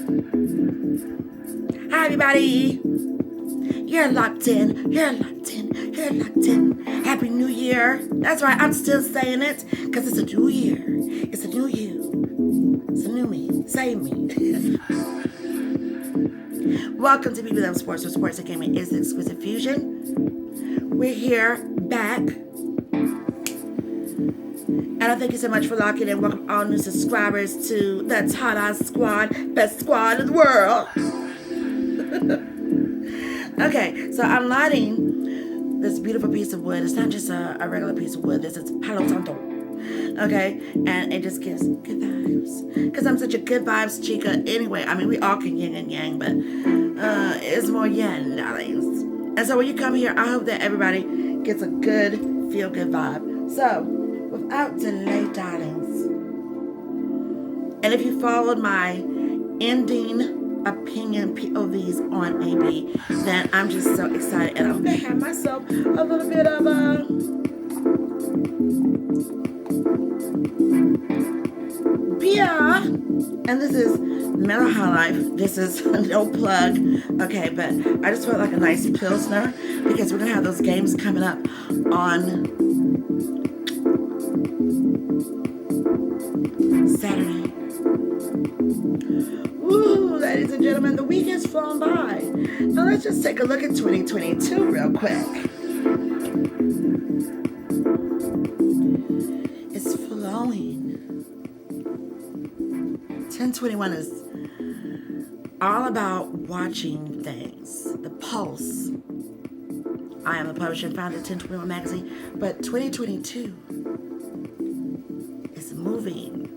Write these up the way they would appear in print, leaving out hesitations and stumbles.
Hi, everybody. You're locked in. You're locked in. You're locked in. Happy New Year. That's right. I'm still saying it because it's a new year. It's a new you. It's a new me. Same me. Welcome to Bebe Loves Sports, where sports and gaming is the Exquisite Fusion. We're here back. And I thank you so much for locking in. Welcome all new subscribers to the TAHDAH squad, best squad in the world. Okay, so I'm lighting this beautiful piece of wood. It's not just a regular piece of wood. This is Palo Santo. Okay, and it just gives good vibes. Because I'm such a good vibes chica anyway. I mean, we all can yin and yang, but it's more yin, darlings. And so when you come here, I hope that everybody gets a good, feel-good vibe. So, without delay, darlings, and if you followed my ending opinion POVs on AB, then I'm just so excited, and I'm gonna have myself a little bit of a beer, and this is Mental High Life. This is no plug, okay, but I just felt like a nice Pilsner because we're gonna have those games coming up on Saturday. Woo, ladies and gentlemen, the week has flown by. Now let's just take a look at 2022 real quick. It's flowing. 1021 is all about watching things. The pulse. I am the publisher and founder of 1021 magazine, but 2022 is moving.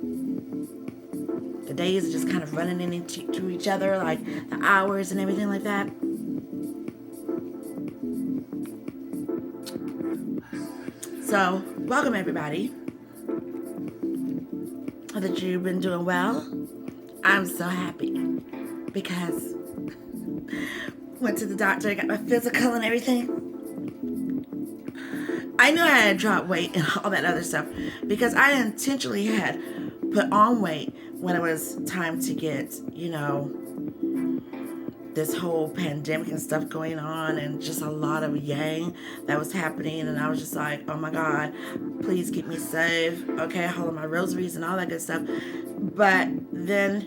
The days are just kind of running into each other, like the hours and everything like that. So, welcome everybody. Hope that you've been doing well. I'm so happy because went to the doctor, got my physical and everything. I knew I had dropped weight and all that other stuff because I intentionally had put on weight when it was time to get, this whole pandemic and stuff going on and just a lot of yang that was happening. And I was just like, oh my God, please keep me safe. Okay, holding my rosaries and all that good stuff. But then,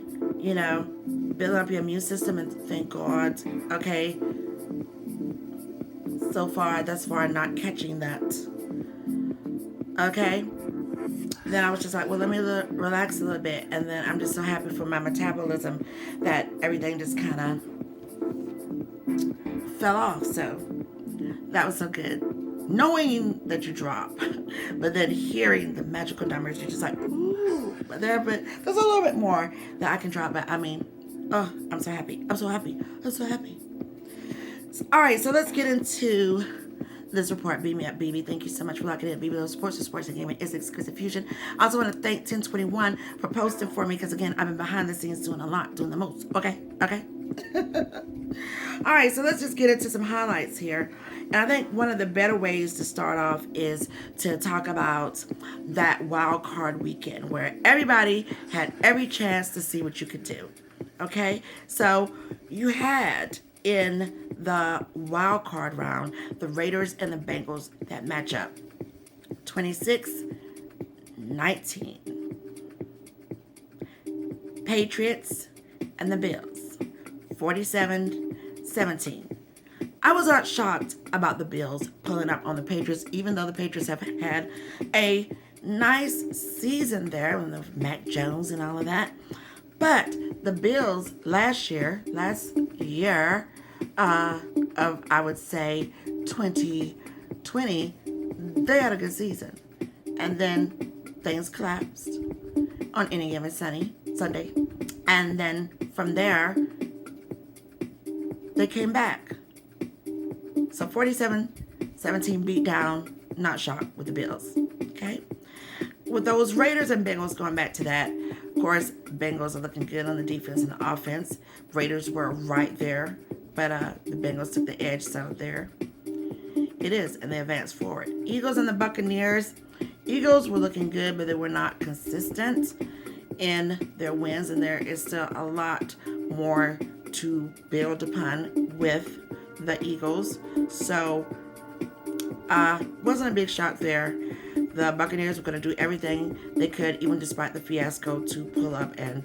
building up your immune system and thank God, okay, thus far, not catching that. Okay. Then I was just like, well, let me relax a little bit. And then I'm just so happy for my metabolism that everything just kind of fell off. So that was so good. Knowing that you drop, but then hearing the magical numbers, you're just like, ooh. But there's a little bit more that I can drop. But I mean, oh, I'm so happy. I'm so happy. I'm so happy. So, all right, so let's get into this report. Beat me up, Bebe. Thank you so much for locking in. Bebe Loves Sports, sports and gaming is Exquisite Fusion. I also want to thank 1021 for posting for me because, again, I've been behind the scenes doing a lot, doing the most. Okay? All right, so let's just get into some highlights here. And I think one of the better ways to start off is to talk about that wild card weekend where everybody had every chance to see what you could do. Okay? So you had in the wild card round, the Raiders and the Bengals that match up. 26-19. Patriots and the Bills. 47-17. I was not shocked about the Bills pulling up on the Patriots, even though the Patriots have had a nice season there with Mac Jones and all of that. But the Bills last year, of, I would say, 2020, they had a good season. And then things collapsed on any given Sunday. And then from there, they came back. So 47-17 beat down, not shocked with the Bills. Okay? With those Raiders and Bengals going back to that, of course, Bengals are looking good on the defense and the offense. Raiders were right there. But the Bengals took the edge, so there it is, and they advanced forward. Eagles and the Buccaneers. Eagles were looking good, but they were not consistent in their wins, and there is still a lot more to build upon with the Eagles. So, wasn't a big shock there. The Buccaneers were going to do everything they could, even despite the fiasco, to pull up and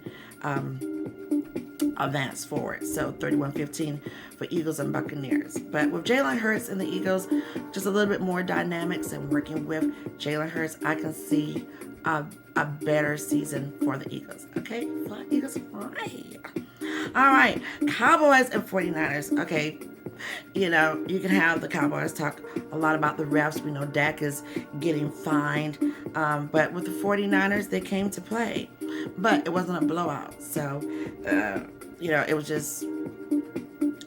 advance forward. So 31-15 for Eagles and Buccaneers. But with Jalen Hurts and the Eagles, just a little bit more dynamics, and working with Jalen Hurts, I can see a better season for the Eagles. Okay, fly, Eagles, fly. All right, Cowboys and 49ers. Okay, you know, you can have the Cowboys talk a lot about the refs. We know Dak is getting fined. But with the 49ers, they came to play. But it wasn't a blowout. So, you know, it was just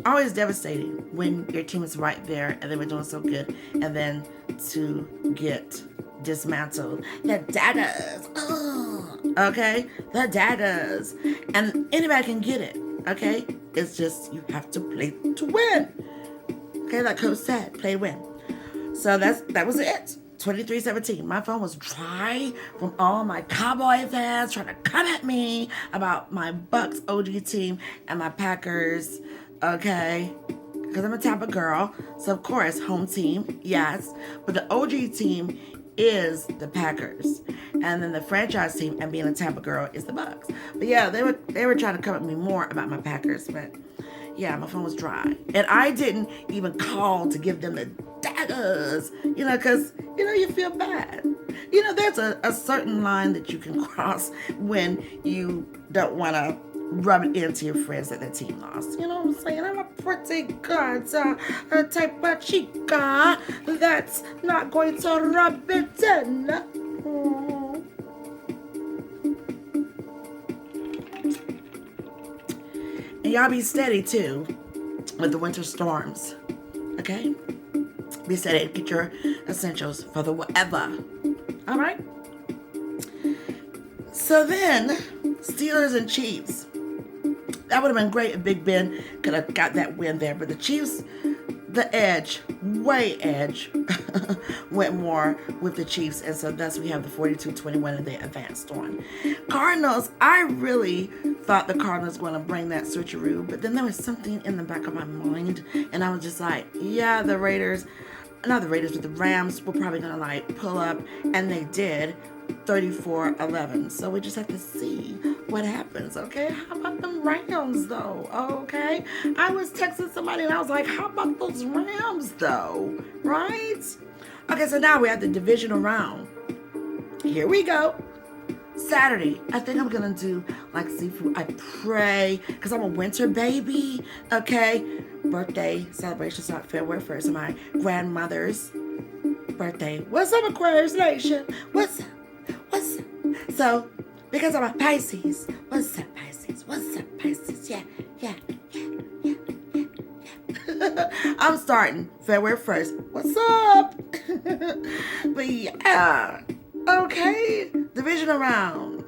always devastating when your team is right there and they were doing so good. And then to get dismantled. The Daggers. Oh, okay? The Daggers. And anybody can get it. Okay? It's just you have to play to win. Okay, like Coach said, play to win. So that was it. 23-17. My phone was dry from all my Cowboy fans trying to come at me about my Bucks OG team and my Packers. Okay, because I'm a Tampa girl, so of course home team, yes. But the OG team is the Packers, and then the franchise team, and being a Tampa girl, is the Bucks. But yeah, they were trying to come at me more about my Packers, but yeah, my phone was dry, and I didn't even call to give them the daggers, you know, because you know you feel bad. You know, there's a certain line that you can cross when you don't want to rub it into your friends that their team lost. You know what I'm saying? I'm a pretty good type of chica that's not going to rub it in. And y'all be steady too with the winter storms. Okay? Be steady. Get your essentials for the whatever. All right? So then, Steelers and Chiefs. That would have been great if Big Ben could have got that win there. But the Chiefs, the edge, went more with the Chiefs. And so thus we have the 42-21 and they advanced on. Cardinals, I really thought the Cardinals were going to bring that switcheroo. But then there was something in the back of my mind. And I was just like, yeah, the Rams were probably going to like pull up. And they did. 34-11. So we just have to see what happens, okay? How about them Rams, though, okay? I was texting somebody and I was like, how about those Rams, though, right? Okay, so now we have the divisional round. Here we go. Saturday, I think I'm going to do like seafood. I pray, because I'm a winter baby, okay? Birthday celebration start February 1st. My grandmother's birthday. What's up, Aquarius Nation? What's up? So, because I'm a Pisces, what's up, Pisces? What's up, Pisces? Yeah. I'm starting February 1st. What's up? But yeah, okay. Divisional round.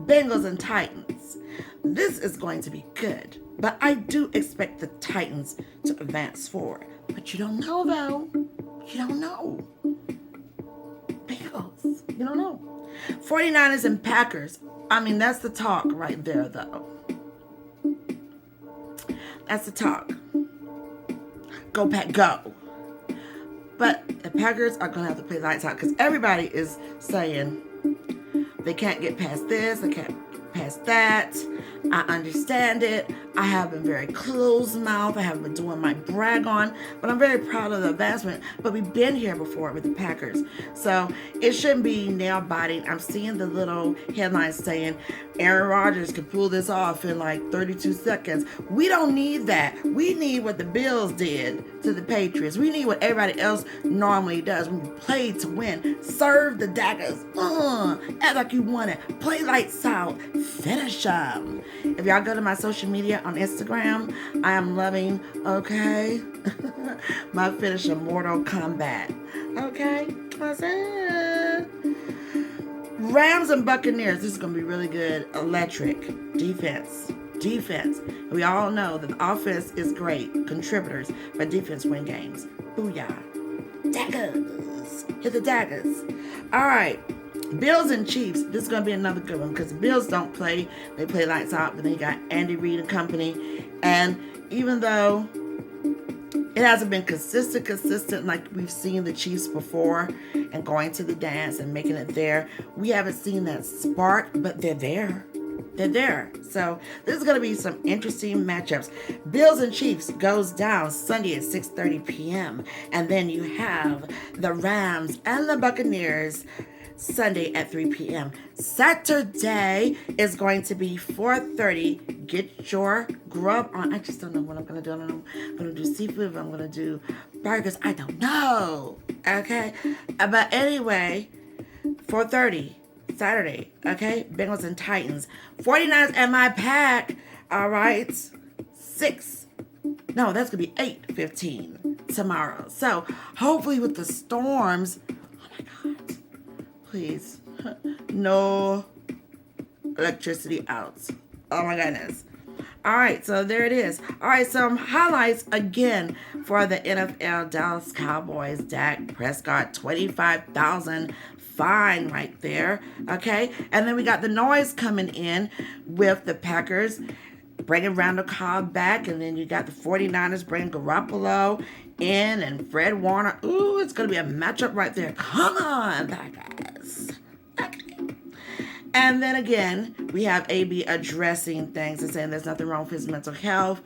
Bengals and Titans. This is going to be good, but I do expect the Titans to advance forward. But you don't know, though. You don't know. Bengals. You don't know. 49ers and Packers. I mean, that's the talk right there, though. That's the talk. Go, Pack, go. But the Packers are going to have to play lights out because everybody is saying they can't get past this, they can't get past that. I understand it. I have been very closed-mouthed. I haven't been doing my brag on, but I'm very proud of the advancement. But we've been here before with the Packers. So it shouldn't be nail-biting. I'm seeing the little headlines saying Aaron Rodgers could pull this off in like 32 seconds. We don't need that. We need what the Bills did to the Patriots. We need what everybody else normally does. We play to win. Serve the daggers. Act like you want it. Play lights out. Finish them. If y'all go to my social media on Instagram, I am loving, okay, my finisher, Mortal Kombat. Okay? What's it? Rams and Buccaneers. This is going to be really good. Electric. Defense. We all know that the offense is great. Contributors. But defense win games. Booyah. Daggers. Hit the daggers. All right. Bills and Chiefs. This is going to be another good one because the Bills don't play. They play lights out, but then you got Andy Reid and company. And even though it hasn't been consistent like we've seen the Chiefs before and going to the dance and making it there, we haven't seen that spark, but they're there. They're there. So this is going to be some interesting matchups. Bills and Chiefs goes down Sunday at 6:30 p.m. And then you have the Rams and the Buccaneers Sunday at 3 p.m. Saturday is going to be 4:30. Get your grub on. I just don't know what I'm going to do. I don't know if I'm going to do seafood, if I'm going to do burgers. I don't know. Okay? But anyway, 4:30. Saturday, okay? Bengals and Titans. 49ers and my pack. All right. 6. No, that's going to be 8:15 tomorrow. So, hopefully with the storms. Oh, my God. Please. No electricity out. Oh, my goodness. All right, so there it is. All right, some highlights again for the NFL Dallas Cowboys. Dak Prescott, 25,000 fine right there, okay? And then we got the noise coming in with the Packers bringing Randall Cobb back, and then you got the 49ers bringing Garoppolo in and Fred Warner. Ooh, it's going to be a matchup right there. Come on, Packers. Okay. And then again, we have AB addressing things and saying there's nothing wrong with his mental health.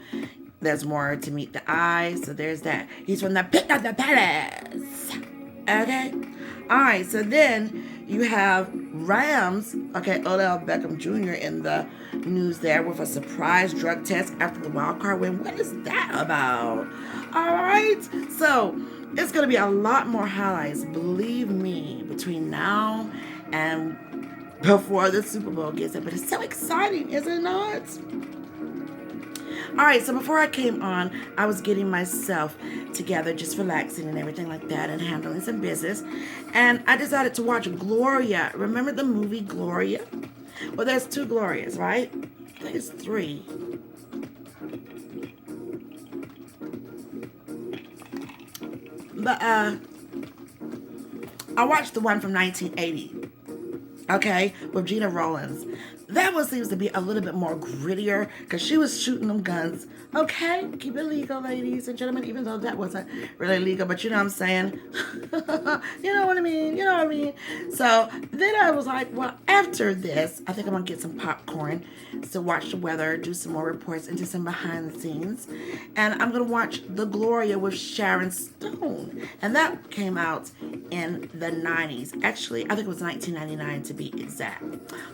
There's more to meet the eye. So there's that. He's from the pit of the palace. Okay? All right, so then you have Rams, okay, Odell Beckham Jr. in the news there with a surprise drug test after the wild card win. What is that about? All right, so it's going to be a lot more highlights, believe me, between now and before the Super Bowl gets it. But it's so exciting, is it not? All right, so before I came on, I was getting myself together, just relaxing and everything like that and handling some business. And I decided to watch Gloria. Remember the movie Gloria? Well, there's 2 Glorias, right? I think it's 3. But I watched the one from 1980. Okay, with Gina Rollins. That one seems to be a little bit more grittier because she was shooting them guns. Okay, keep it legal, ladies and gentlemen, even though that wasn't really legal, but you know what I'm saying? You know what I mean? You know what I mean? So then I was like, well, after this, I think I'm going to get some popcorn to watch the weather, do some more reports, and do some behind the scenes. And I'm going to watch The Gloria with Sharon Stone. And that came out in the 90s. Actually, I think it was 1999 to be exact.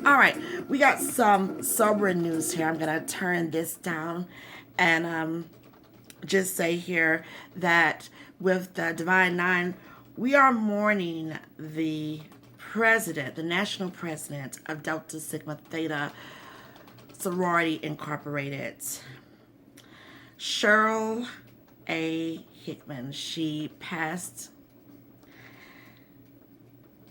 All right, we got some sobering news here. I'm going to turn this down and just say here that with the Divine Nine, we are mourning the president, the national president of Delta Sigma Theta Sorority Incorporated, Cheryl A. Hickmon. She passed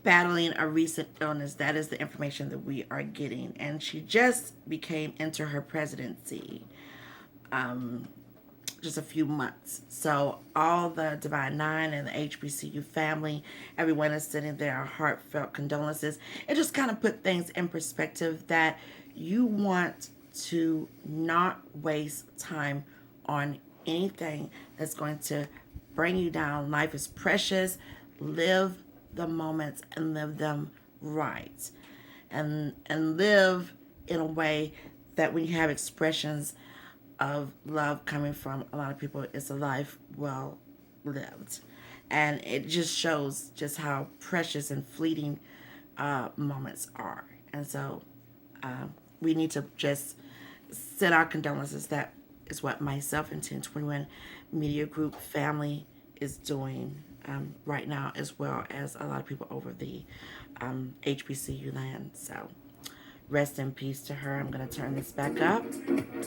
battling a recent illness. That is the information that we are getting. And she just became into her presidency just a few months. So all the Divine Nine and the HBCU family, everyone is sending their heartfelt condolences. It just kind of put things in perspective that you want to not waste time on anything that's going to bring you down. Life is precious. Live the moments and live them right. And live in a way that when you have expressions of love coming from a lot of people, it's a life well lived. And it just shows just how precious and fleeting moments are. And so we need to just send our condolences. That is what myself and 1021 Media Group family is doing right now, as well as a lot of people over the HBCU land. So rest in peace to her. I'm going to turn this back up.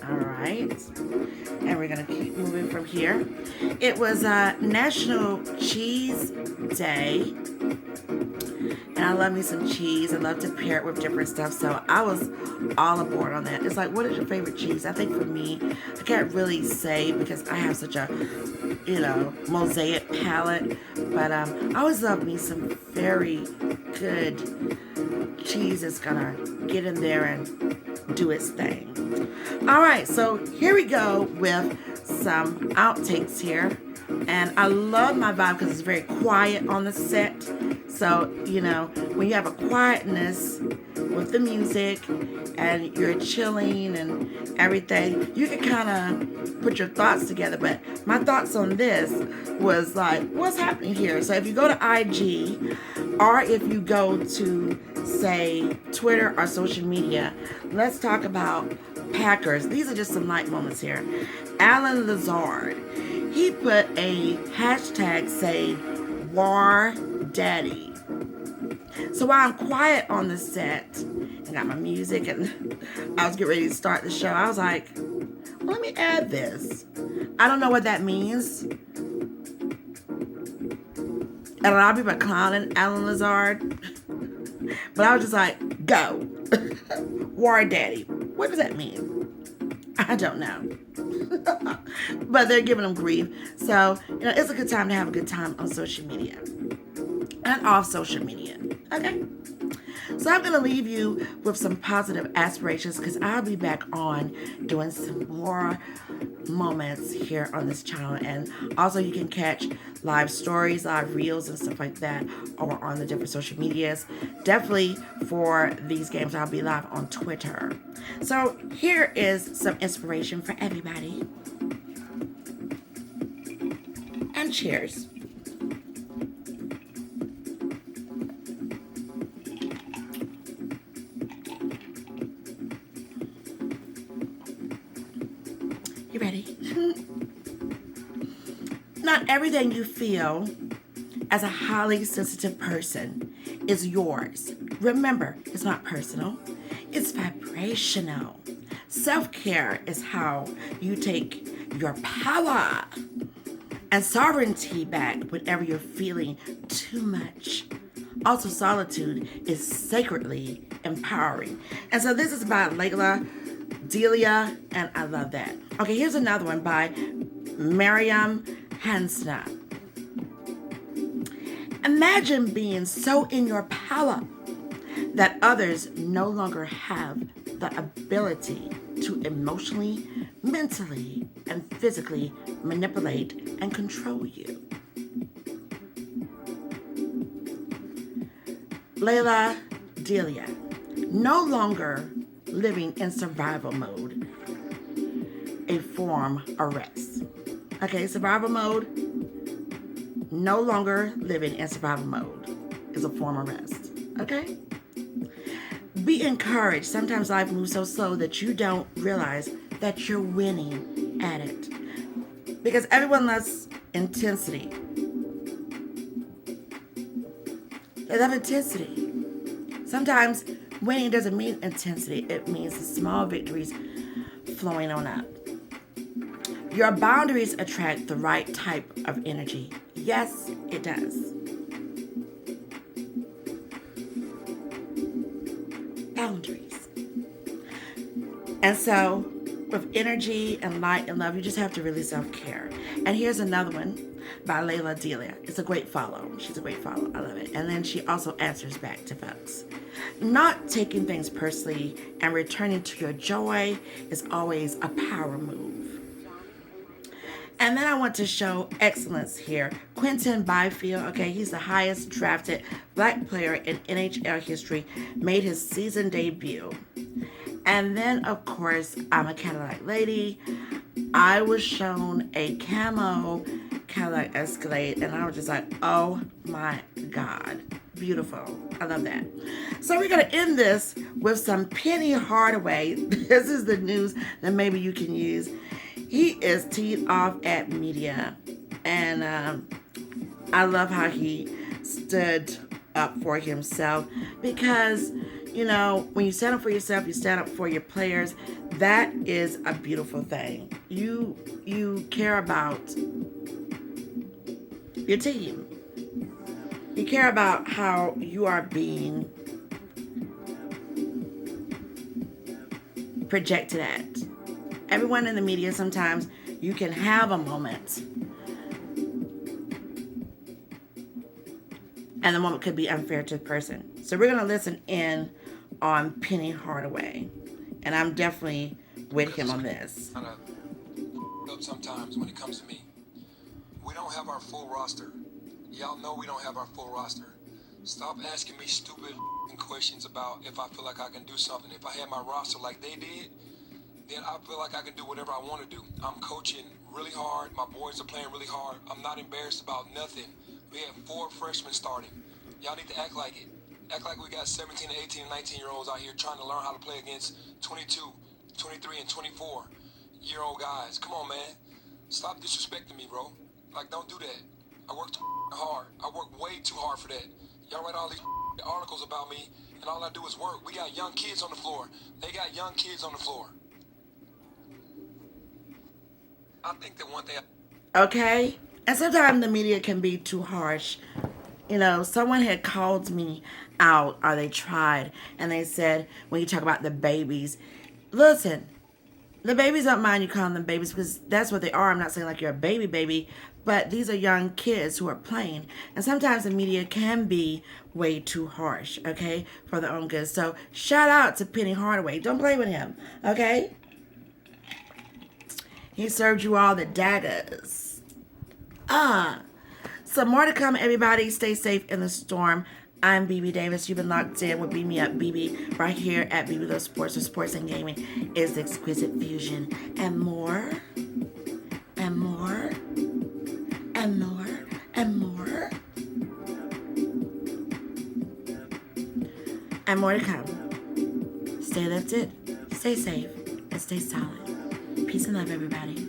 All right. And we're going to keep moving from here. It was National Cheese Day. And I love me some cheese. I love to pair it with different stuff. So I was all aboard on that. It's like, what is your favorite cheese? I think for me, I can't really say because I have such a, mosaic palate. But I always love me some very good cheese is gonna get in there and do its thing. All right, so here we go with some outtakes here. And I love my vibe because it's very quiet on the set. So, you know, when you have a quietness with the music and you're chilling and everything, you can kind of put your thoughts together. But my thoughts on this was like, what's happening here? So if you go to IG or if you go to, say, Twitter or social media, let's talk about Packers. These are just some light moments here. Alan Lazard, he put a hashtag saying War Daddy. So while I'm quiet on the set and got my music and I was getting ready to start the show, I was like, well, let me add this. I don't know what that means. And a lot of people are clowning Alan Lazard. But I was just like, go. War Daddy. What does that mean? I don't know. But they're giving them grief. So, you know, it's a good time to have a good time on social media. And off social media. Okay? So I'm going to leave you with some positive aspirations because I'll be back on doing some more moments here on this channel. And also you can catch live stories, live reels and stuff like that over on the different social medias. Definitely for these games, I'll be live on Twitter. So here is some inspiration for everybody. And cheers. You ready? Not everything you feel as a highly sensitive person is yours. Remember, it's not personal. It's vibrational. Self-care is how you take your power and sovereignty back whenever you're feeling too much. Also, solitude is sacredly empowering. And so this is by Layla Delia, and I love that. Okay, here's another one by Miriam Hansna. Imagine being so in your power that others no longer have the ability to emotionally, mentally, and physically manipulate and control you. Layla Delia, no longer living in survival mode, a form arrest. Okay, survival mode, no longer living in survival mode is a form arrest. Okay? Be encouraged. Sometimes life moves so slow that you don't realize that you're winning at it. Because everyone loves intensity. They love intensity. Sometimes winning doesn't mean intensity. It means the small victories flowing on up. Your boundaries attract the right type of energy. Yes, it does. Boundaries. And so, with energy and light and love, you just have to really self-care. And here's another one by Layla Delia. It's a great follow. She's a great follow. I love it. And then she also answers back to folks. Not taking things personally and returning to your joy is always a power move. And then I want to show excellence here. Quentin Byfield, okay, he's the highest drafted black player in NHL history, made his season debut. And then, of course, I'm a Cadillac lady. I was shown a camo Cadillac Escalade, and I was just like, oh my God. Beautiful. I love that. So we're going to end this with some Penny Hardaway. This is the news that maybe you can use. He is teed off at media, and I love how he stood up for himself because, you know, when you stand up for yourself, you stand up for your players. That is a beautiful thing. You care about your team. You care about how you are being projected at. Everyone in the media, sometimes you can have a moment and the moment could be unfair to the person. So we're going to listen in on Penny Hardaway. And I'm definitely with him on this. Sometimes when it comes to me, we don't have our full roster. Y'all know we don't have our full roster. Stop asking me stupid questions about if I feel like I can do something. If I had my roster like they did, then I feel like I can do whatever I want to do. I'm coaching really hard. My boys are playing really hard. I'm not embarrassed about nothing. We have 4 freshmen starting. Y'all need to act like it. Act like we got 17, 18, and 19-year-olds out here trying to learn how to play against 22, 23, and 24-year-old guys. Come on, man. Stop disrespecting me, bro. Like, don't do that. I work too hard. I work way too hard for that. Y'all write all these articles about me, and all I do is work. We got young kids on the floor. They got young kids on the floor. I think that one thing... Okay? And sometimes the media can be too harsh. You know, someone had called me out, or they tried, and they said, when you talk about the babies, listen, the babies don't mind you calling them babies because that's what they are. I'm not saying like you're a baby, but these are young kids who are playing. And sometimes the media can be way too harsh, okay, for their own good. So shout out to Penny Hardaway. Don't play with him, okay? He served you all the daggers. So more to come, everybody. Stay safe in the storm. I'm Bebe Davis. You've been locked in with Beat Me Up Bebe right here at Bebe Loves Sports, where sports and gaming is the exquisite fusion. And more, and more, and more, and more, and more to come. Stay lifted, stay safe, and stay solid. Peace and love, everybody.